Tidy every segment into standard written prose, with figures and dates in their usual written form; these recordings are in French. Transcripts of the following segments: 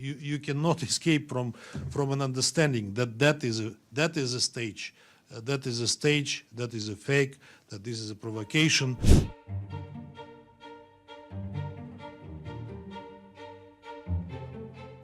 You cannot escape from an understanding that is a stage, that is a stage, that is a fake, that this is a provocation.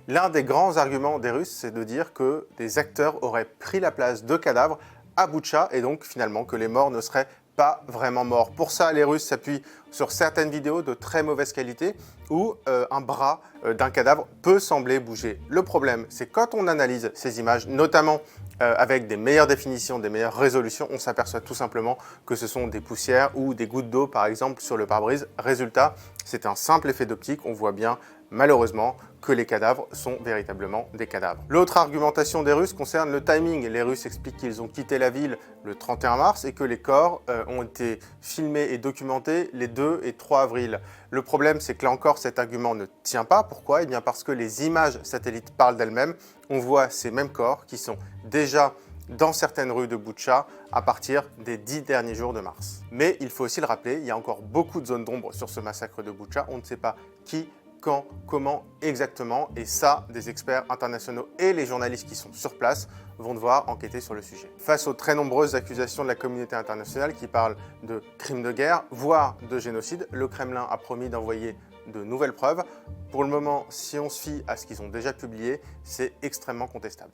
L'un des grands arguments des Russes, c'est de dire que des acteurs auraient pris la place de cadavres à Boutcha et donc finalement que les morts ne seraient pas vraiment morts. Pour ça, les Russes s'appuient sur certaines vidéos de très mauvaise qualité où un bras d'un cadavre peut sembler bouger. Le problème, c'est quand on analyse ces images, notamment avec des meilleures définitions, des meilleures résolutions, on s'aperçoit tout simplement que ce sont des poussières ou des gouttes d'eau, par exemple, sur le pare-brise. Résultat, c'est un simple effet d'optique. On voit bien, malheureusement, que les cadavres sont véritablement des cadavres. L'autre argumentation des Russes concerne le timing. Les Russes expliquent qu'ils ont quitté la ville le 31 mars et que les corps ont été filmés et documentés les 2 et 3 avril. Le problème, c'est que là encore, cet argument ne tient pas. Pourquoi? Eh bien parce que les images satellites parlent d'elles-mêmes. On voit ces mêmes corps qui sont déjà dans certaines rues de Boutcha à partir des 10 derniers jours de mars. Mais il faut aussi le rappeler, il y a encore beaucoup de zones d'ombre sur ce massacre de Boutcha. On ne sait pas qui, quand, comment exactement, et ça, des experts internationaux et les journalistes qui sont sur place vont devoir enquêter sur le sujet. Face aux très nombreuses accusations de la communauté internationale qui parlent de crimes de guerre, voire de génocide, le Kremlin a promis d'envoyer de nouvelles preuves. Pour le moment, si on se fie à ce qu'ils ont déjà publié, c'est extrêmement contestable.